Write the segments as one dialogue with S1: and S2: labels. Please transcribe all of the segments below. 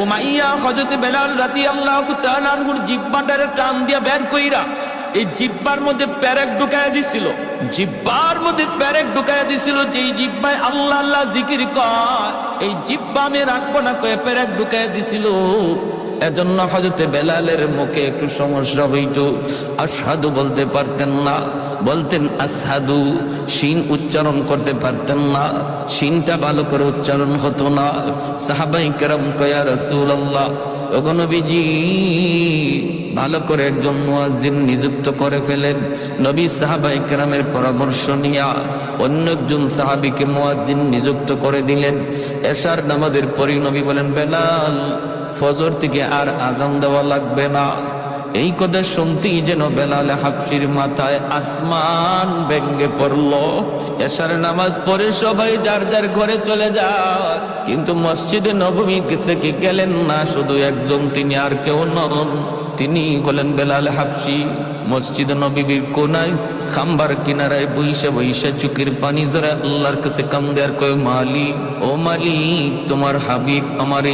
S1: Umayya হযরত বেলাল রাদিয়াল্লাহু তাআলা আনহুর জিহ্বাটারে টান দিয়া বের কইরা এই জিহ্বার মধ্যে পেরেক ঢুকায়া দিছিল, জিহ্বার মধ্যে পেরেক ঢুকায়া দিছিল। যেই জিহ্বায় আল্লাহ আল্লাহ জিকির কয় এই জিহ্বা আমি রাখবো না কয়ে পেরেক ঢুকায়া দিছিল। এজন্য হযরত বেলালের মুখে একটু সমস্যা হইত, আশহাদু বলতে পারতেন না, বলতেন আসহাদু, শিন উচ্চারণ করতে পারতেন না, শিনটা ভালো করে উচ্চারণ হতো না। সাহাবায়ে কেরাম কয় ইয়া রাসূলুল্লাহ, ওগো নবীজি ভালো করে একজন মুয়াজ্জিন নিযুক্ত করে ফেলেন। নবী সাহাবায়ে কেরামের পরামর্শ নিয়া অন্য একজন সাহাবীকে মুয়াজ্জিন নিযুক্ত করে দিলেন। এশার নামাজের পরই নবী বলেন, বেলাল ফজর থেকে আর আযান দেওয়া লাগবে না। এই কথা শুনতেই যেন বেলাল হাবশির মাথায় আসমান ভেঙে পড়ল। এশার নামাজ পড়ে সবাই যার যার ঘরে চলে যায়, কিন্তু মসজিদে নববী কাছে কি গেলেন না শুধু একজন, তিনি আর কেউ নন, তিনি হলেন বেলাল হাবশি। মসজিদ নববীর কোনায় খাম্বার কিনারায় বইসা বইসা চোখের পানি জড়ে আল্লাহর কাছে কান্দে আর কয়, মালিক ও মালিক, তোমার হাবিব আমারে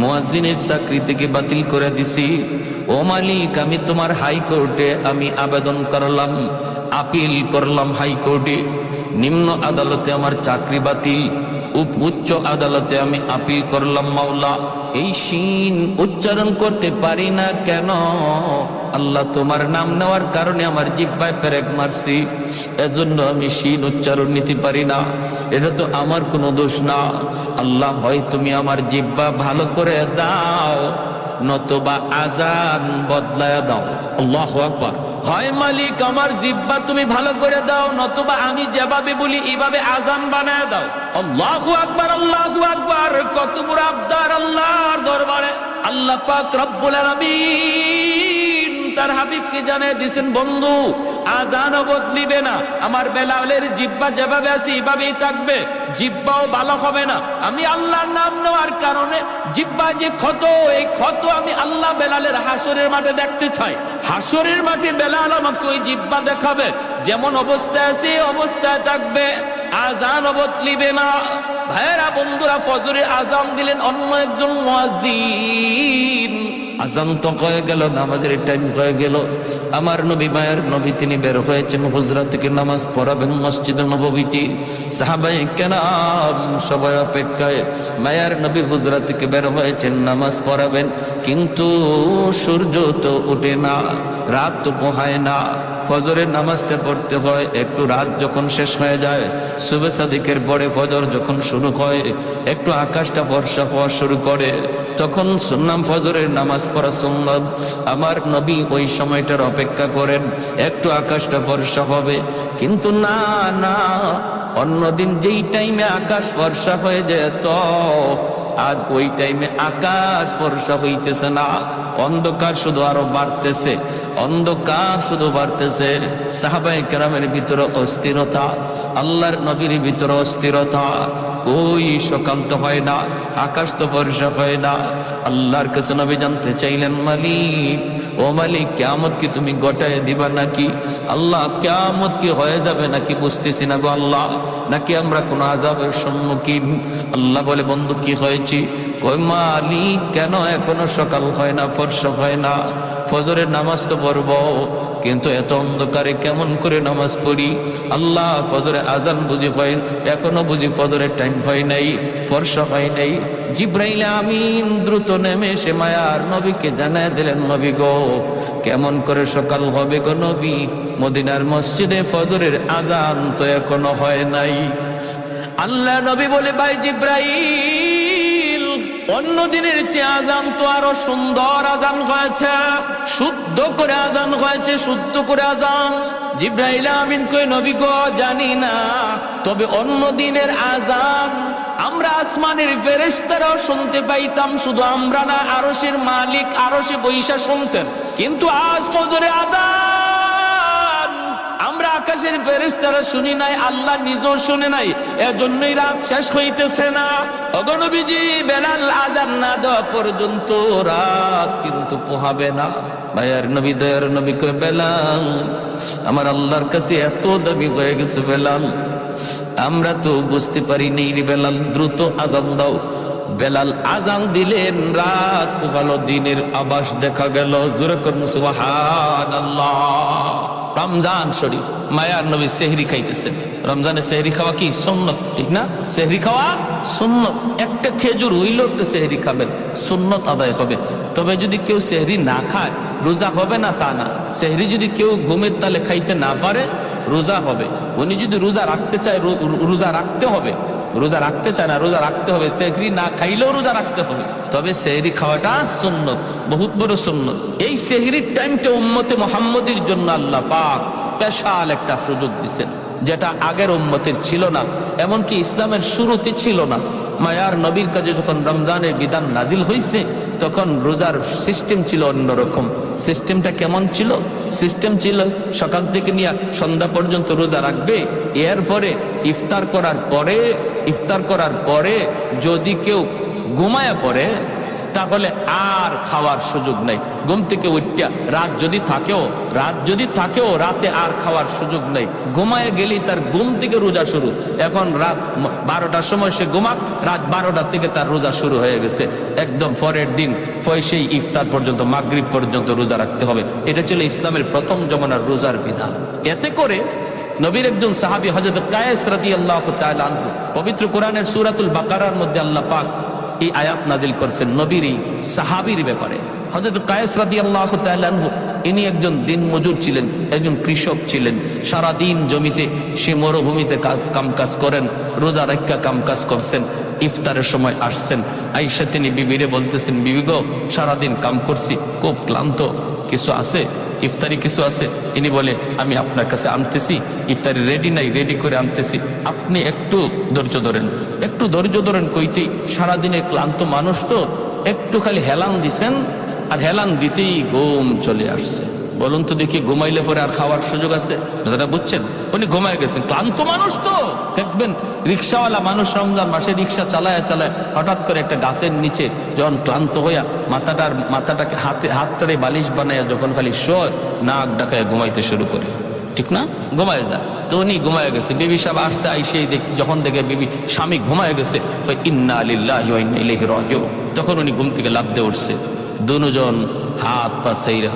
S1: মুয়াজ্জিনের চাকরি থেকে বাতিল করে দিছি। ও মালিক, আমি তোমার হাইকোর্টে আমি আবেদন করলাম, আপিল করলাম হাইকোর্টে, নিম্ন আদালতে আমার চাকরি বাতিল, উচ্চ আদালতে আমি আপিল করলাম। মাওলা, এই শিন উচ্চারণ করতে পারি না কেন? আল্লাহ, তোমার নাম নেওয়ার কারণে আমার জিহ্বায় পেরেক মারছি, এজন্য আমি শিন উচ্চারণ নিতে পারি না। এটা তো আমার কোনো দোষ না। আল্লাহ, হয় তুমি আমার জিহ্বা ভালো করে দাও, নতুবা আজান বদলায় দাও। আল্লাহু আকবার। হয় মালিক আমার জিহ্বা তুমি ভালো করে দাও, নতুবা আমি যেভাবে বলি এইভাবে আজান বানায় দাও। আল্লাহু আকবার, আল্লাহু আকবার। কত বড় আবদার আল্লাহর দরবারে। আল্লাহ পাক রব্বুল আলামিন তার হাবিবকে জানিয়ে দিয়েছেন, বন্ধু আজানও বদলিবে না, আমার বেলালের জিহ্বা যেভাবে আছে এইভাবেই থাকবে, জিহ্বাও ভালো হবে না। আমি আল্লাহর নাম নেওয়ার কারণে জিহ্বা যে ক্ষত, এই ক্ষত আমি আল্লাহ বেলালের হাসরের মাঠে দেখতে চাই। হাসরের মাঠে বেলাল আমাকে ওই জিহ্বা দেখাবে, যেমন অবস্থায় আছে অবস্থায় থাকবে, আজানও বদলিবে না। ভাইরা বন্ধুরা, ফজরের আজান দিলেন অন্য একজন মুয়াজ্জিন। আজান তো হয়ে গেল, নামাজের টাইম হয়ে গেল। আমার নবী, মায়ের নবী, তিনি বের হয়েছেন হুজরা থেকে নামাজ পড়াবেন মসজিদে নববীতে। সাহাবায়ে কেরাম সবাই অপেক্ষায়, মায়ের নবী হুজরা থেকে বের হয়েছেন নামাজ পড়াবেন, কিন্তু সূর্য তো ওঠে না, রাত তো পোহায় না। ফজরের নামাজটা পড়তে হয়, একটু রাত যখন শেষ হয়ে যায়, সুবহ সাদিকের পরে ফজর যখন শুরু হয়, একটু আকাশটা ফর্সা হওয়া শুরু করে, তখন সুন্নাত ফজরের নামাজ পড়া সুন্নাত। আমার নবী ওই সময়টার অপেক্ষা করেন, একটু আকাশটা ফর্সা হবে। কিন্তু না না, অন্যদিন যেই টাইমে আকাশ ফর্সা হয়ে যেত, আজ ওই টাইমে আকাশ ফর্সা হইতেছে না, অন্ধকার শুধু আরো বাড়তেছে, অন্ধকার শুধু বাড়তেছে। সাহাবায়ে কেরামের ভিতরে অস্থিরতা, আল্লাহর নবীর ভিতরে অস্থিরতা। কই সকাল তো হয় না, আকাশ তো ফর্সা হয় না। আল্লাহর কাছে নবী জানতে চাইলেন, মালিক ও মালিক, কিয়ামত কি তুমি ঘটায় দিবা নাকি? আল্লাহ, কিয়ামত কি হয়ে যাবে নাকি বুঝতেছি না গো আল্লাহ, নাকি আমরা কোন আযাবের সম্মুখীন? আল্লাহ বলে, বন্ধু কি হয়েছে? ওই মালিক, কেন এখনো সকাল হয় না, ফর্সা হয় না? ফজরের নামাজ তো পড়বো, কিন্তু এত অন্ধকারে কেমন করে নামাজ পড়ি? আল্লাহ, ফজরে আজান বুঝি হয়, এখনো বুঝি ফজরের টাইম হয় নাই, ফর্সা হয় নাই। জিব্রাইল আমিন দ্রুত নেমে এসে মায়ার নবীকে জানায় দিলেন, নবী গো, কেমন করে সকাল হবে গো নবী? মদিনার মসজিদে ফজরের আজান তো এখনো হয় নাই। আল্লাহ নবী বলে, ভাই জিব্রাইল, অন্য দিনের চেয়ে আজান তো আরো সুন্দর আজান হয়েছে, শুদ্ধ করে আজান হয়েছে, শুদ্ধ করে আজান। জিব্রাইল আমিন কই, নবী গো, জানি না, তবে অন্য দিনের আজান আমরা আসমানের ফেরেশতারাও শুনতে পাইতাম, শুধু আমরা না, আরশের মালিক আরশে বৈশা শুনতেন। কিন্তু আজ ফজরে আজান আমরা আকাশের ফেরেশতারা শুনি নাই, আল্লাহ নিজেও শুনে নাই, এজন্যই রাত শেষ হইতেছে না। ওগো নবীজি, বেলাল আজান না দেওয়া পর্যন্ত রাত কিন্তু পোহাবে না। মায়ার নবী, দয়ার নবী কয়, বেলাল, আমার আল্লাহর কাছে এত দাবি হয়ে গেছে বেলাল, আমরা তো বুঝতে পারি নেই রে বেলাল, দ্রুত আজান দাও। বেলাল আজান দিলেন, রাত পোহালো, দিনের আভাস দেখা গেল। জোরে করুন সুবহানাল্লাহ। রমজান শরীফ, মায়ার নবী সেহরি খাইতেছেন। রমজানে সেহরি খাওয়া কি সুন্নত, ঠিক না? সেহরি খাওয়া সুন্নত। একটা খেজুর হইলেও একটু সেহরি খাবেন, সুন্নত আদায় হবে। তবে যদি কেউ সেহরি না খায় রোজা হবে না তা না। সেহরি যদি কেউ ঘুমের তালে খাইতে না পারে রোজা হবে। উনি যদি রোজা রাখতে চায় রোজা রাখতে হবে, রোজা রাখতে চায় না রোজা রাখতে হবে। সেহরি না খাইলেও রোজা রাখতে হবে, তবে সেহরি খাওয়াটা সুন্নত, বহুত বড় সুন্নত। এই সেহরির টাইমটা উম্মতে মুহাম্মদীর জন্য আল্লাহ পাক স্পেশাল একটা সুযোগ দিয়েছেন, যেটা আগের উম্মতের ছিল না, এমনকি ইসলামের শুরুতে ছিল না। মায়ার নবীর কাছে যখন রমজানের বিধান নাজিল হয়েছে তখন রোজার সিস্টেম ছিল অন্যরকম। সিস্টেমটা কেমন ছিল? সিস্টেম ছিল সকাল থেকে নিয়ে সন্ধ্যা পর্যন্ত রোজা রাখবে, এরপরে ইফতার করার পরে যদি কেউ ঘুমায়া পড়ে তাহলে আর খাওয়ার সুযোগ নাই। ঘুম থেকে উঠতে রাত যদি থাকেও রাতে আর খাওয়ার সুযোগ নাই। ঘুমায় গেলেই তার ঘুম থেকে রোজা শুরু। এখন রাত 12টার সময় সে ঘুমাক, রাত 12টা থেকে তার রোজা শুরু হয়ে গেছে। একদম পরের দিন সেই ইফতার পর্যন্ত, মাগরিব পর্যন্ত রোজা রাখতে হবে। এটা ছিল ইসলামের প্রথম জমানার রোজার বিধান। এতে করে নবীর একজন সাহাবী হযরত কায়েস রাদিয়াল্লাহু তাআলা আনহু, পবিত্র কোরআনের সূরাতুল বাকারার মধ্যে আল্লাহ পাক এই আয়াত নাযিল করেছেন নবীর সাহাবীর ব্যাপারে। হযরত কায়েস রাদিয়াল্লাহু তাআলা আনহু ইনি একজন দিনমজুর ছিলেন, একজন কৃষক ছিলেন। সারা দিন জমিতে সে মরুভূমিতে কামকাজ করেন, রোজা রাখা কামকাজ করছেন। ইফতারের সময় আসছেন, আয়েশা তিনি বিবিরে বলতেছেন, বিবি গো সারাদিন কাম করছি, খুব ক্লান্ত, কিছু আছে ইফতারি কিছু আছে? ইনি বলে, আমি আপনার কাছে আনতেছি, ইফতারি রেডি নাই, রেডি করে আনতেছি, আপনি একটু ধৈর্য ধরেন। কইতেই সারাদিনে ক্লান্ত মানুষ তো একটু খালি হেলান দিছেন, আর হেলান দিতেই ঘুম চলে আসছে। বলুন তো দেখি, ঘুমাইলে পরে আর খাওয়ার সুযোগ আছে? দাদা বুঝছেন, উনি ঘুমায় গেছেন, ক্লান্ত মানুষ তো। দেখবেন রিক্সাওয়ালা মানুষ রমজান মাসে রিক্সা চালায় হঠাৎ করে একটা গাছের নিচে যখন ক্লান্ত হইয়া মাথাটাকে হাতটারে বালিশ বানাইয়া যখন খালি শোয়, নাক ডাকায় ঘুমাইতে শুরু করে, ঠিক না? ঘুমায় যায়। তো উনি ঘুমায় গেছে। বিবি সাহেব আসছে, আইসে যখন দেখে বিবি স্বামী ঘুমায় গেছে, ইন্না লিল্লাহি ওয়া ইন্না ইলাইহি রাজিউন, তখন উনি ঘুম থেকে লাফ দিয়ে উঠছে। দুজন হাত পা সেইরা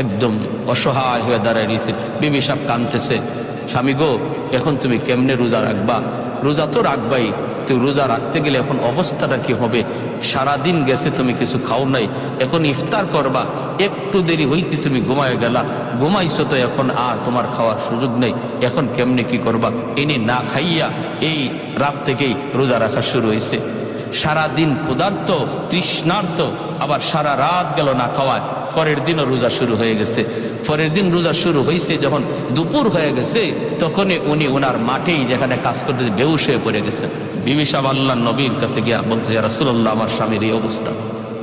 S1: একদম অসহায় হয়ে দাঁড়ায় রয়েছে। বিবি সাহেব কাঁদতেছে, স্বামী গো এখন তুমি কেমনে রোজা রাখবা? রোজা তো রাখবাই, তো রোজা রাখতে গেলে এখন অবস্থাটা কি হবে? সারাদিন গেছে তুমি কিছু খাও নাই, এখন ইফতার করবা, একটু দেরি হইতে তুমি ঘুমায় গেলা, ঘুমাইছো তো এখন আর তোমার খাওয়ার সুযোগ নেই, এখন কেমনে কি করবা? ইনি না খাইয়া এই রাত থেকেই রোজা রাখা শুরু হয়েছে। সারাদিন ক্ষুধার্ত তৃষ্ণার্ত, আবার সারা রাত গেল না খাওয়ায়। পরের দিনও রোজা শুরু হয়ে গেছে। পরের দিন রোজা শুরু হয়েছে, যখন দুপুর হয়ে গেছে তখনই উনি ওনার মাঠেই যেখানে কাজ করতে বেহুশ হয়ে পড়ে গেছেন। বিবি সাহেব আল্লাহর নবীর কাছে গিয়া বলছে, ইয়া রাসূলুল্লাহ, আমার স্বামীর এই অবস্থা।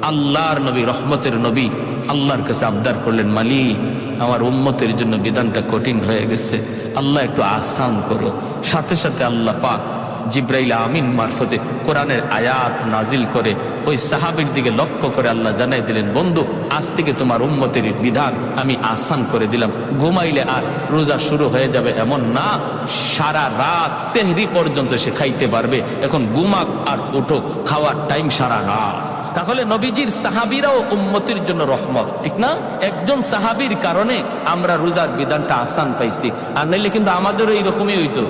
S1: আল্লাহর নবী, রহমতের নবী, আল্লাহর কাছে আবদার করলেন, মালিক আমার উম্মতের জন্য বিধানটা কঠিন হয়ে গেছে, আল্লাহ একটু আসান করো। সাথে সাথে আল্লাহ পাক জিব্রাইল আমিন মারফতে কোরআনের আয়াত নাজিল করে ওই সাহাবীর দিকে লক্ষ্য করে আল্লাহ জানাই দিলেন, বন্ধু আজ থেকে তোমার উম্মতের বিধান আমি আসান করে দিলাম। ঘুমাইলে আর রোজা শুরু হয়ে যাবে এমন না, সারা রাত সেহরি পর্যন্ত সে খাইতে পারবে। এখন ঘুমাক আর উঠো, খাওয়ার টাইম সারা রাত। তাহলে নবীজির সাহাবীরাও উম্মতের জন্য রহমত, ঠিক না? একজন সাহাবীর কারণে আমরা রোজার বিধানটা আসান পাইছি, আর নাইলে কিন্তু আমাদেরও এইরকমই হইতো।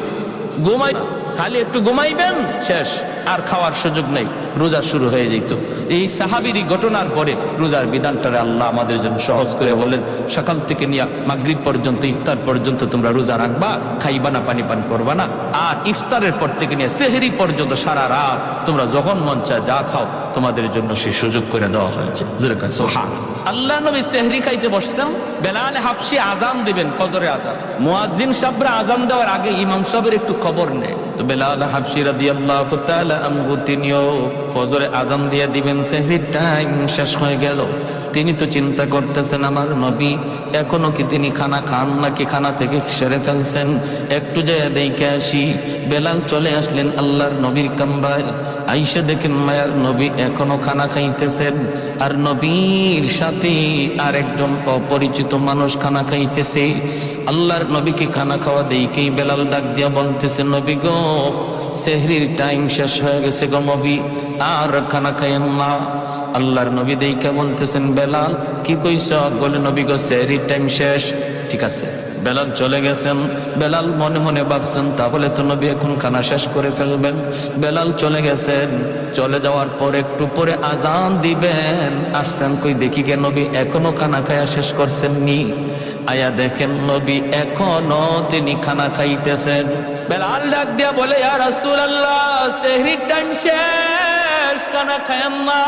S1: ঘুমাই, খালি একটু ঘুমাইবেন, শেষ, আর খাওয়ার সুযোগ নেই, রোজা শুরু হয়ে যেত। এই সাহাবীর ঘটনার পরে রোজার বিধানটারে আল্লাহ আমাদের জন্য সহজ করে বলেন, সকাল থেকে নিয়ে মাগরিব পর্যন্ত, ইফতার পর্যন্ত তোমরা রোজা রাখবা, খাইবা না, পানি পান করবা না। আর ইফতারের পর থেকে নিয়ে সেহরি পর্যন্ত সারা রাত তোমরা যখন মন চায় যা খাও, তোমাদের জন্য সে সুযোগ করে দেওয়া হয়েছে। আল্লাহ নবী সেহরি খাইতে বসছেন, বেলাল হাবশী আজান দিবেন, ফজরে আজান। মুয়াজ্জিন সাহেবরা আজান দেওয়ার আগে ইমাম সাহেবের একটু খবর নেয়। তো বেলাল হাবশী রাদিয়াল্লাহু তাআলা আনহু তিনিও ফজরে আজান দিয়ে দিবেন, সেহরির টাইম শেষ হয়ে গেল। তিনি তো চিন্তা করতেছেন, আমার নবী এখনো কি তিনি খানা খান নাকি খানা থেকে সেরে ফেলছেন, একটু যায় দেখে আসি। বেলাল চলে আসলেন আল্লাহর নবীর কামরায়, আইসা দেখেন মায়ার নবী এখনো খানা খাইতেছেন, আর নবীর সাথে আর একজন অপরিচিত মানুষ খানা খাইতেছে। আল্লাহর নবীকে খানা খাওয়া দেখেই বেলাল ডাক দিয়া বলতেছে, নবী গো সেহরির টাইম শেষ হয়ে গেছে গো নবী, আর খানা খাইয়েন না। আল্লাহর নবী দেখে বলতেছেন, বেলাল কি কইছ? বলে, নবী গো সেহরির টাইম শেষ। ঠিক আছে, বেলাল চলে গেছেন। বেলাল মনে মনে ভাবছেন, তাহলে তো নবী এখন খানা শেষ করে ফেলবেন। বেলাল চলে গেছেন। চলে যাওয়ার পর একটু পরে আজান দিবেন, আসছেন কই দেখি কে নবী এখনো খানা খায়া শেষ করছেন নি। আয়া দেখেন নবী এখনো তিনি খানা খাইতেছেন। বেলাল ডাক দিয়া বলে, ইয়া রাসূলুল্লাহ সেহরির টাইম শেষ, খানা খায়েন না।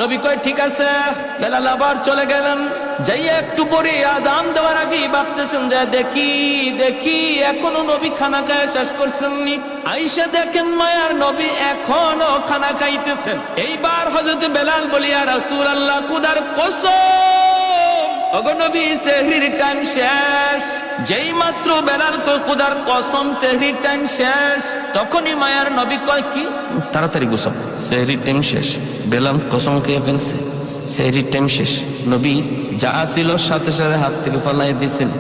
S1: নবী কয় ঠিক আছে। বেলাল আবার চলে গেলেন। যাইয়া একটু পরে আজান দেওয়ার আগেই ভাবতেছেন যে দেখি দেখি এখনো নবী খানা খায় শেষ করছেন নি। আয়েশা দেখেন মায়ার নবী এখনো খানা খাইতেছেন। এইবার হযরত বেলাল বলি, ইয়া রাসূলুল্লাহ খোদার কসম, ওগো নবী সেহরির টাইম শেষ। যেই মাত্র বেলাল কয় খোদার কসম সেহরির টাইম শেষ, তখনই মায়ার নবী কয় কি, তাড়াতাড়ি গোসল, সেহরির টাইম শেষ। বেলাল কসম খেয়ে ফেলছে, সেহরির টাইম শেষ। নবী যা ছিল সাথে সাথে হাত থেকে ফালাই দিচ্ছেন।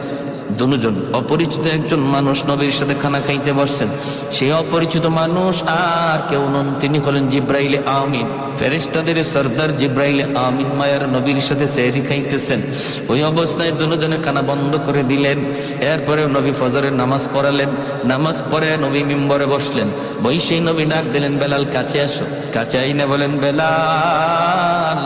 S1: দুজন অপরিচিত একজন মানুষ নবীর সাথে খানা খাইতে বসছেন। সেই অপরিচিত মানুষ আর কেউ নন, তিনি হলেন জিব্রাইল আমিন, ফেরেশতাদের সরদার জিব্রাইল আমিন মায়ার নবীর সাথে সেহরি খাইতেছেন। ওই অবস্থায় দুজনে খানা বন্ধ করে দিলেন। এরপরে নবী ফজরের নামাজ পড়ালেন। নামাজ পড়ে নবী মিম্বরে বসলেন। বৈশাই নবী ডাক দিলেন, বেলাল কাছে আসো। কাছে আইনে বলেন, বেলাল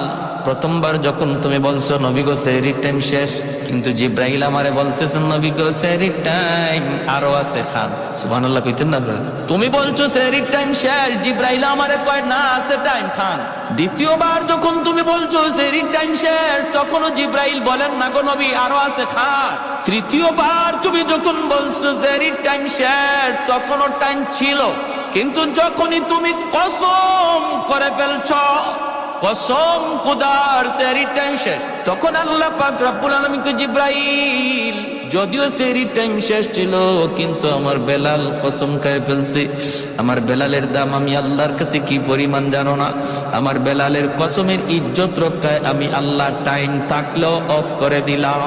S1: প্রথমবার যখন তুমি বলছো নবী গো সেহরির টাইম শেষ, কিন্তু জিব্রাইল আমারে বলতেছেন নবী গো সেহরির টাইম আরো আছে, খান। সুবহানাল্লাহ কইতেন না আপনারা? তুমি বলছো সেহরির টাইম শেষ, জিব্রাইল আমারে কয় না আছে টাইম, খান। দ্বিতীয়বার যখন তুমি বলছো সেহরির টাইম শেষ, তখনও জিব্রাইল বলেন না গো নবী আরো আছে, খান। তৃতীয়বার তুমি যখন বলছো সেহরির টাইম শেষ, তখনও টাইম ছিল, কিন্তু যখনই তুমি কসম করে ফেলছো, কসম খোদার সেহরির টাইম শেষ, তখন আল্লাহ পাক রব্বুল আলামিন কে জিব্রাইল, যদিও সেহরির টাইম শেষ ছিল কিন্তু আমার বেলাল কসম খেয়ে ফেলছে। আমার বেলালের দাম আমি আল্লাহর কাছে কি পরিমাণ জানো না? আমার বেলালের কসমের ইজ্জত রক্ষায় আমি আল্লাহ টাইম থাকলেও অফ করে দিলাম।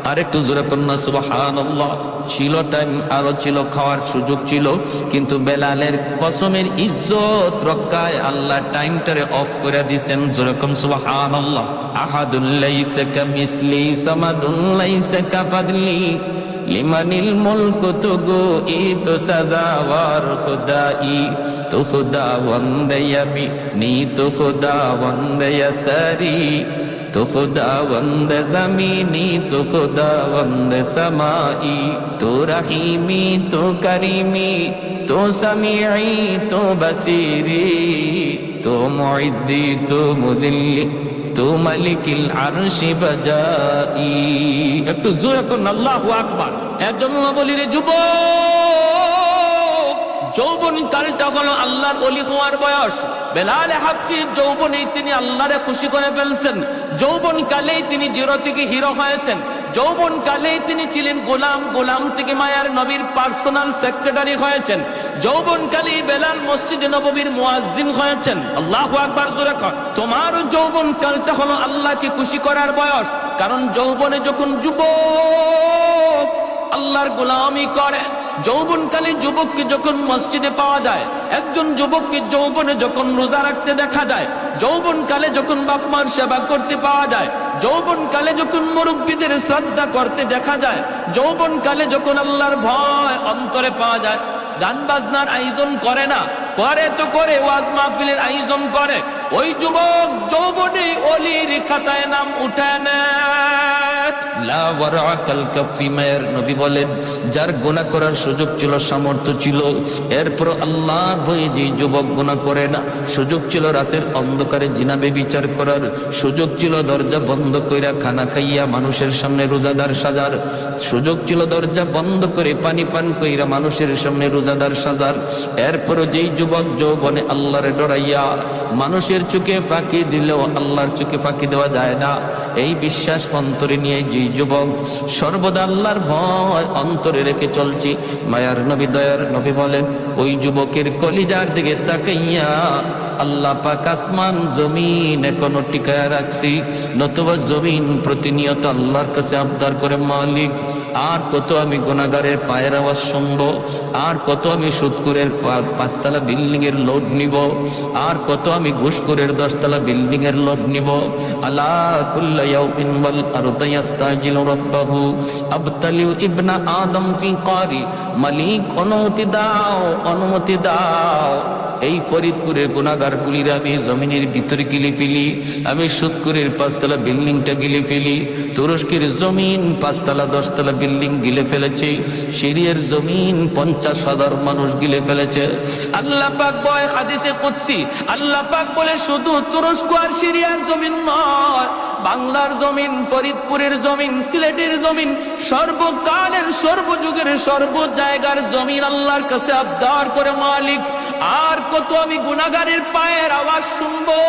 S1: আর একটু জোরে কন্যা সুবহানাল্লাহ। ছিল টাইম, আরো ছিল, খাওয়ার সুযোগ ছিল, কিন্তু বেলালের কসমের ইজ্জত রক্ষায় আল্লাহ টাইমটারে অফ করে দিয়েছেন। যেরকম সুবহানাল্লাহ। আহাদুল লাইসা কামিসলি সামাদুল লাইসা কাফাদলি লিমানিল মুলকু তুগু ইতু সাজাওয়ার খুদাই তু খুদা ওয়ান্দে ইয়াবি নি তু খুদা ওয়ান্দে ইয়াসারি তো খুদা বন্দে জমিনি তো খুদা বন্দে সমাই তো রহিমি তো করিমি তো সামিঈ তো বসিরি তো মুইদ্দি তো মুদিল্লি তো মালিকিল আরশি বাজাই। একটু জোরে করুন আল্লাহু আকবার। এজন্য বলি রে যুবক, যৌবন কালটা হলো আল্লাহর ওলি হওয়ার বয়স। বেলাল হাবশী যৌবনেই তিনি আল্লাহরে খুশি করে ফেলছেন। যৌবন কালেই তিনি জিরো থেকে হিরো হয়েছেন। যৌবন কালেই তিনি ছিলেন গোলাম, গোলাম থেকে মায়ার নবীর পার্সোনাল সেক্রেটারি হয়েছেন। যৌবন কালেই বেলাল মসজিদে নববীর মুয়াজ্জিন হয়েছেন। আল্লাহু আকবার জোরে কর। তোমার যৌবন কালটা হলো আল্লাহকে খুশি করার বয়স। কারণ যৌবনে যখন যুবক আল্লাহর গোলামি করে, যৌবনকালী যুবককে যখন মসজিদে পাওয়া যায়, একজন যুবককে যৌবনে যখন রোজা রাখতে দেখা যায়, যৌবনকালে যখন বাপ মার সেবা করতে পাওয়া যায়, যৌবনকালে যখন মুরব্বীদের শ্রদ্ধা করতে দেখা যায়, যৌবনকালে যখন আল্লাহর ভয় অন্তরে পাওয়া যায়, গান বাজনার আয়োজন করে না, করে তো করে ওয়াজ মাহফিলের আয়োজন করে, ওই যুবক যৌবনে ওলির খাতায় নাম উঠায় নেয়। লা ওয়ারাকাল কাফি, মায়ের নবী বলেন যার গুনাহ করার সুযোগ ছিল, সামর্থ্য ছিল, এরপর আল্লাহর ভয়ে যে যুবক গুনাহ করে না, সুযোগ ছিল রাতের অন্ধকারে জিনা ব্যভিচার করার, সুযোগ ছিল দরজা বন্ধ কইরা খানা খাইয়া মানুষের সামনে রোজাদার সাজার, সুযোগ ছিল দরজা বন্ধ করে পানি পান কইরা মানুষের সামনে রোজাদার সাজার, এরপর যেই যুবক যৌবনে আল্লাহরে ডরাইয়া মানুষের চোখে ফাঁকি দিলেও আল্লাহর চোখে ফাঁকি দেওয়া যায় না, এই বিশ্বাস অন্তরে নিয়ে যেই যুবক সর্বদা আল্লাহর ভয় অন্তরে রেখে চলছি। মায়ার নবী দয়ার নবী বলেন, ওই যুবকের কলিজার দিকে তাকাইয়া আল্লাহ পাক আসমান জমিন এখনো টিকায় রাখছি, নতুবা জমিন প্রতিনিয়ত আল্লাহর কাছে আবদার করে, মালিক আর কত আমি গুনাহগারের পায়ের আওয়াজ শুনবো, আর কত আমি সুদখোরের 5 তলা বিল্ডিং এর লোড নিব, আর কত আমি ঘুষখোরের 10 তলা বিল্ডিং এর লোড নিব। আলা কুল্লা ইয়াউমিন ওয়াল আরদু ইস্তাজিলু রাব্বাহু আবতালিউ ইবনা আদম ফি কারি। মালিক অনুমতি দাও, অনুমতি দাও, এই ফরিদপুরের গুনাহগারগুলির আমি জমিনের ভিতরে গিলে ফেলি, আমি সুদখোরের 5 তলা বিল্ডিংটা গিলে ফেলি। তুরস্কের জমিন 5 তলা 10 তলা বিল্ডিং গিলে ফেলেছে, সিরিয়ার জমিন 50,000 মানুষ গিলে ফেলেছে। আল্লাহ পাক বলে হাদিসে কুদসি, আল্লাহ পাক বলে শুধু তুরস্ক আর সিরিয়ার জমিন নয়, বাংলার জমিন, ফরিদপুরের জমিন, সিলেটের জমিন, সর্বকালের সর্বযুগের সর্ব জায়গার জমিন আল্লাহর কাছে আবদার করে, মালিক আর কত আমি গুনাহগারের পায়ের আওয়াজ শুনবো।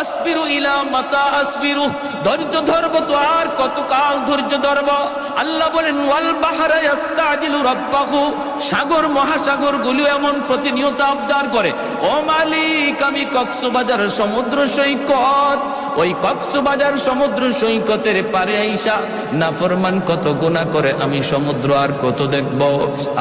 S1: আসবিরু ইলা মাতা আসবিরু, ধৈর্য ধরবো তো আর কত কাল ধৈর্য ধরবো। আল্লাহ বলেন ওয়াল বাহরা ইস্তাজিলু রাব্বাহু, সাগর মহাসাগর গুলো এমন প্রতিনিয়ত আবদার করে, ও মালিক আমি কক্সবাজার সমুদ্র সৈকত, ওই কক্সবাজার সমুদ্র সৈকতের পারে আইসা নাফরমান কত গুনাহ করে, আমি সমুদ্র আর কত দেখব,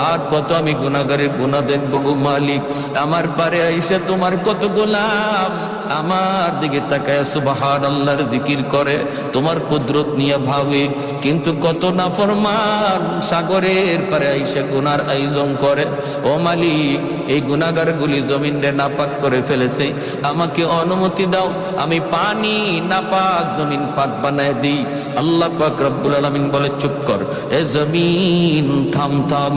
S1: আর কত আমি গুনাহগারের গুনাহ দেখব গো মালিক। আমার পারে আইসা তোমার কত গোলাম আমার দিকে তাকায় সুবহানাল্লাহর জিকির করে, তোমার কুদরত নিয়ে ভাবে, কিন্তু কত নাফরমান সাগরের পারে আইসা গুনার আয়োজন করে। ও মালিক এই গুনাহগারগুলি জমিনে নাপাক করে ফেলেছে, আমাকে অনুমতি দাও, আমি পানি নাপাক জমিন পাক বানায় দিই। আল্লাহ পাক রব্বুল আলামিন বলে, চুপ কর এ জমিন, থাম থাম,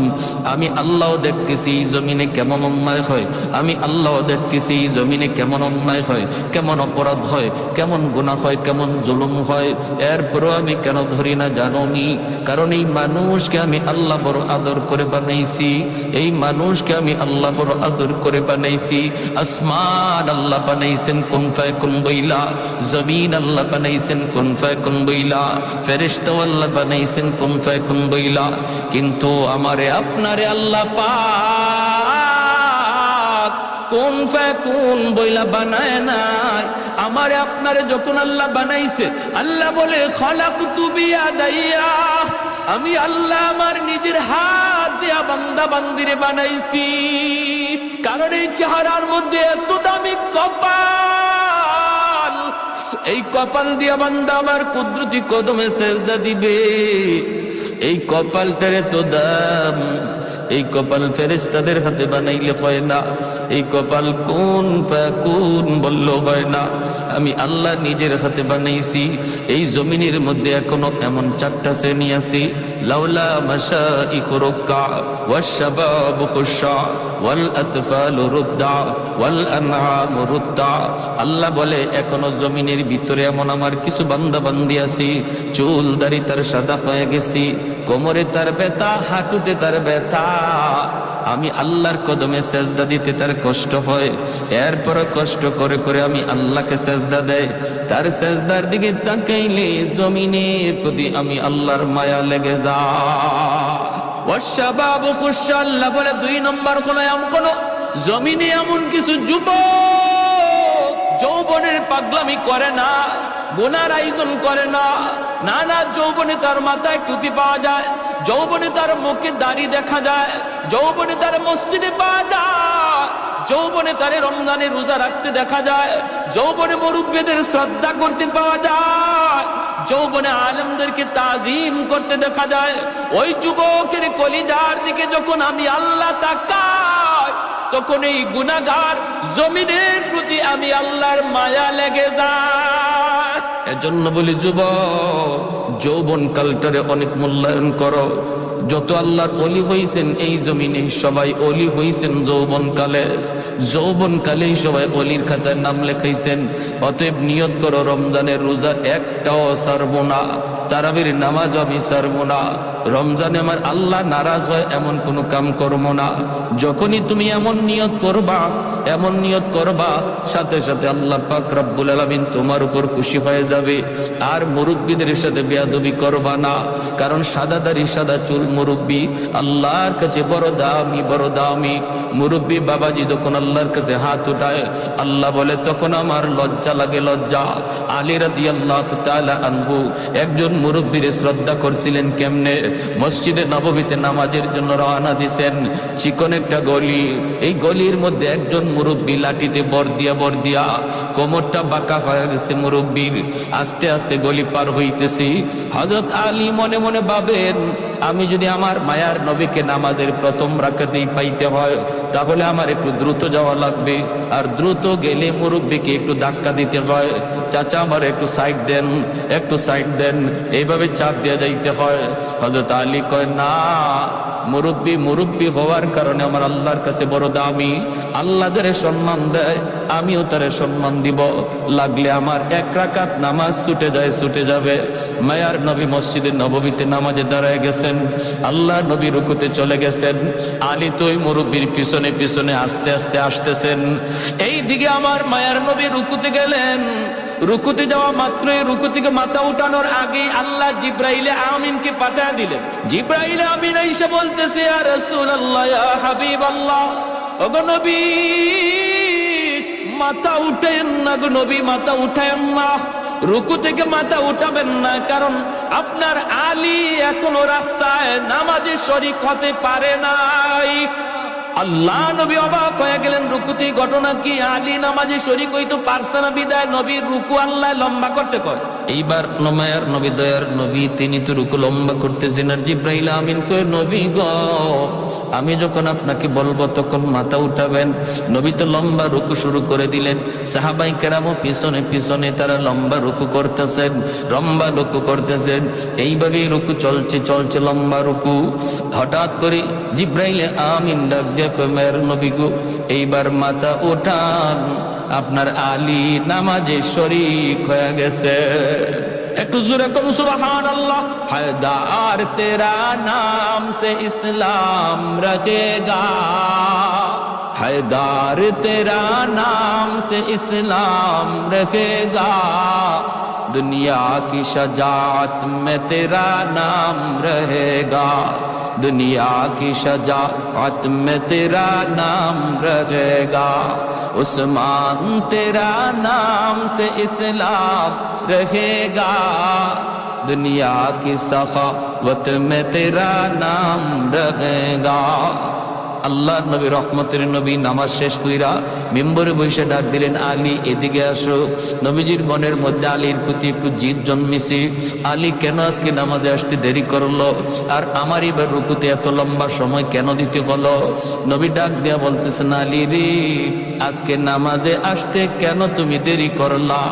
S1: আমি আল্লাহ দেখতেছি এই জমিনে কেমন অন্যায় হয়, আমি আল্লাহ দেখতেছি এই জমিনে কেমন অন্যায় হয়, কেমন অপরাধ হয়, কেমন গুনাহ হয়, কেমন জুলুম হয়, এরপরও আমি কেন ধরি না জানোনি? কারণ এই মানুষকে আমি আল্লাহ বড় আদর করে বানাইছি, এই মানুষকে আমি আল্লাহ বড় আদর করে বানাইছি। আসমান আল্লাহ বানাইছেন কুন ফায়াকুন বইলা, জমিন আল্লাহ বানাইছেন কুন ফায়াকুন বইলা, ফেরেশতা আল্লাহ বানাইছেন কুন ফায়াকুন বইলা, কিন্তু আমারে আপনারে আল্লাহ পাক কুন ফায়াকুন বইলা বানায় নাই। আমারে আপনারে যখন আল্লাহ বানাইছে, আল্লাহ বলে খলাকতু বিয়াদাইয়া, আমি আল্লাহ আমার নিজের হাত দিয়া বান্দা বান্দিরে বানাইছি। কারণ এই চেহারার মধ্যে এত দামি কপাল, এই কপাল দিয়া বান্দা আমার কুদরতি কদমে সেজদা দিবে। এই কপালটার এত দাম, এই কপাল ফেরেশতাদের হাতে বানাইলে হয় না, এই কপাল কোন ফায়াকুন বললো হয় না, আমি আল্লাহ নিজের হাতে বানাইছি। এই জমিনের মধ্যে এখনো এমন 4টা শ্রেণী আছে, লাউলা মাশাইখু রুক্কা ওয়াশ-শাবাবু খুশা ওয়াল আতফালু রুদ্দা ওয়াল আনআমু রুদ্দা। আল্লাহ বলে এখনো জমিনের ভিতরে এমন আমার কিছু বান্দা বান্দি আছে, চুল দাড়ি তার সাদা হয়ে গেছে, কোমরে তার ব্যথা, হাঁটুতে তার ব্যথা, আমি আল্লাহর কদমে সেজদা দিতে তার কষ্ট হয়, এরপর কষ্ট করে করে আমি আল্লাহকে সেজদা দেয়। তার সেজদার দিকে তাকাইলে জমিনের প্রতি আমি আল্লাহর মায়া লেগে যায়। ওয়াশ-শাবাবু খুশা, আল্লাহ বলে 2 নম্বর কোন জমিনে এমন কিছু যুবক যৌবনের পাগলামি করে না, গুনার আয়োজন করে না, নানা যৌবনে তার মাথায় টুপি পাওয়া যায়, যৌবনে তার মুখে দাড়ি দেখা যায়, যৌবনে তার মসজিদে পাওয়া যায়, যৌবনে তার রমজানে রোজা রাখতে দেখা যায়, যৌবনে মুরব্বিদের শ্রদ্ধা করতে পাওয়া যায়, যৌবনে আলেমদেরকে তাজিম করতে দেখা যায়। ওই যুবকের কলিজার দিকে যখন আমি আল্লাহ তাকাই, তখন এই গুনাহগার জমিনের প্রতি আমি আল্লাহর মায়া লেগে যায়। এজন্য বলি যুবক, যৌবন কালটারে অনেক মূল্যায়ন করো, যত আল্লাহর ওলি হইছেন এই জমিনে সবাই ওলি হইছেন যৌবনকালে, যৌবনকালেই সবাই ওলির খাতায় নাম লেখাইছেন। অতএব নিয়ত করো রমজানের রোজা একটাও ছাড়বো না, তারাবির নামাজ আমি ছাড়বো না, রমজানে আমার আল্লাহ নারাজ হয় এমন কোনো কাম করবো না। যখনই তুমি এমন নিয়ত করবা, এমন নিয়ত করবা, সাথে সাথে আল্লাহ পাক রব্বুল আলামিন তোমার উপর খুশি হয়ে যাবে। আর মুরব্বীদের সাথে বেয়াদবি করবা না, কারণ সাদা দাড়ি সাদা চুল মুরব্বী আল্লাহর কাছে বড় দামি, বড় দামি। মুরব্বী বাবাজি যখন আল্লাহর কাছে হাত উঠায়, আল্লাহ বলে তখন আমার লজ্জা লাগে, লজ্জা। আলী রাদিয়াল্লাহু তাআলা আনহু একজন মুরব্বীর শ্রদ্ধা করছিলেন কেমনে? মসজিদে নববীতে নামাজের জন্য রওনা দিছেন, চিকন একটা গলি, এই গলির মধ্যে একজন মুরব্বী লাঠিতে বর দিয়া কোমরটা বাঁকা হয়ে গেছে মুরব্বীর। আস্তে আস্তে গলি পার হইতেছি, হযরত আলী মনে মনে ভাবেন, আমি যদি আমার মায়ার নবীকে নামাজের প্রথম রাকাতেই পাইতে হয় তাহলে আমার একটু দ্রুত যাওয়া লাগবে, আর দ্রুত গেলে মুরব্বীকে একটু ধাক্কা দিতে হয়, চাচা আমার একটু সাইড দেন, একটু সাইড দেন, এইভাবে চাপ দিয়ে যাইতে হয়। হযরত আলী কয় না, মুরব্বী মুরব্বী হওয়ার কারণে আমার আল্লাহর কাছে বড় দামি, আল্লাহ যারে সম্মান দেয় আমিও তারে সম্মান দিব, লাগলে আমার এক রাকাত নামাজ ছুটে যায়, ছুটে যাবে। মায়ার নবী মসজিদে নববীতে নামাজে দাঁড়ায় গেছেন, আল্লাহ নবী রুকুতে চলে গেছেন, আলী তো ওই মুরব্বীর পিছনে পিছনে আস্তে আস্তে আসতেছেন। এই দিকে আমার মায়ার নবী রুকুতে গেলেন, রুকুতে যাওয়া মাত্রই রুকু থেকে মাথা উঠানোর আগে আল্লাহ জিব্রাইলে আমিনকে পাঠিয়ে দিলেন। জিব্রাইলে আমিন এসে বলতেছে, ইয়া রাসূলুল্লাহ, ইয়া হাবিবাল্লাহ, ওগো নবী মাথা উঠায়েন না, গো নবী মাথা উঠায়েন না, রুকু থেকে মাথা উঠাবেন না, কারণ আপনার আলী এখনো রাস্তায় নামাজে শরীক হতে পারে নাই। আল্লাহ নবী অবাক হয়ে গেলেন, রুকুতে ঘটনা কি? আলী নামাজে শরীক হইতো পারছে না বিদায় নবীর রুকু আল্লাহ লম্বা করতে কয়। এইবার মায়ার নবী দয়ার নবী তিনি তো রুকু লম্বা করতেছেন, আর জিব্রাইল আমিন কয়, নবী গো আমি যখন আপনাকে বলবো তখন মাথা উঠাবেন। নবী তো লম্বা রুকু শুরু করে দিলেন, সাহাবাই কেরামও পিছনে পিছনে তারা লম্বা রুকু করতেছেন, লম্বা রুকু করতেছেন। এইভাবে রুকু চলছে চলছে লম্বা রুকু। হঠাৎ করে জিব্রাইল আমিন ডাক দিয়ে কয়, মায়ের নবী গো এইবার মাথা উঠান, আপনার আলী নামাজে শরীক হয়ে গেছে। একটু জোরে কোন সুবহানাল্লাহ। হায়দার তেরা নাম সে ইসলাম রখেগা, हैदार तेरा नाम से इस्लाम रखेगा, दुनिया की शजाअत में तेरा नाम रहेगा, दुनिया की शजाअत में तेरा नाम रहेगा, उस्मान तेरा नाम से इस्लाम रहेगा, दुनिया की सखावत में तेरा नाम रहेगा। আল্লাহ নবী রহমতের নবী নামাজ শেষ কইরা মিম্বরে বসে ডাক দিলেন, আলী এদিকে আসো। নবীজির মনের মধ্যে আলীর প্রতি একটু জিদ জন্মেছে, আলী কেন আজকে নামাজে আসতে দেরি করলো, আর আমার এবার রুকুতে এত লম্বা সময় কেন দিতে হলো? নবী ডাক দেয়া বলতেছেন, আলী রে আজকে নামাজে আসতে কেন তুমি দেরি করলা?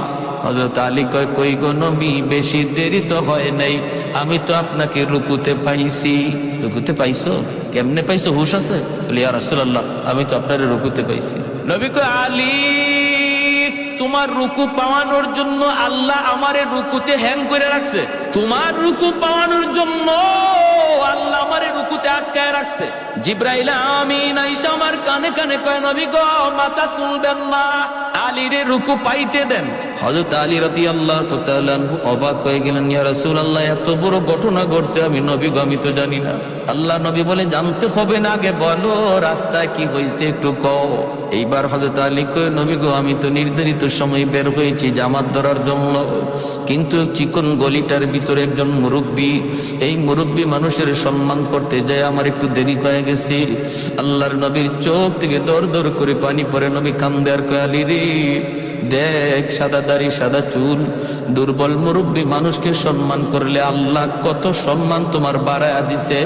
S1: হযরত আলী কয়, কই গো নবী বেশি দেরি তো হয় নাই, আমি তো আপনাকে রুকুতে পাইছি। রুকুতে পাইছো? কেমনে পাইছো, হুশ আছে? বলি, ইয়া রাসূলুল্লাহ আমি তো আপনার রুকুতে পাইছি। নবী কয়, আলী তোমার রুকু পাওয়ানোর জন্য আল্লাহ আমারে রুকুতে হ্যাং করে রাখছে, তোমার রুকু পাওয়ানোর জন্য আল্লাহ আমারে রুকুতে আটকায় রাখছে। জিব্রাইল আমিন আইসা আমার কানে কানে কয়, নবী গো মাথা তুলবেন না, আলীরে রুকু পাইতে দেন। হযরত আলী রাদিয়াল্লাহু তাআলা অবাক হয়ে গেলেন, ইয়া রাসূলুল্লাহ এত বড় ঘটনা ঘটছে, আমি নবী গো আমি তো জানি না। আল্লাহ নবী বলে, জানতে হবে না, আগে বলো রাস্তায় কি হয়েছে একটু কও। এইবার হযরত আলী কয়, নবী গো আমি তো নির্ধারিত সময় বের হয়েছি জামাত ধরার জন্য, কিন্তু চিকন গলিটার ভিতরে একজন মুরব্বী, এই মুরব্বী মানুষের সম্মান করতে যায় আমার একটু দেরি হয়ে গেছে। আল্লাহর নবীর চোখ থেকে দর দর করে পানি পড়ে, নবী কান্দে আর কয়, আলী রে দেখ সাদা দাড়ি সাদা চুল, দুর্বল মুরব্বী মানুষকে সম্মান করলে আল্লাহ কত সম্মান তোমার বাড়ায়া দিছে।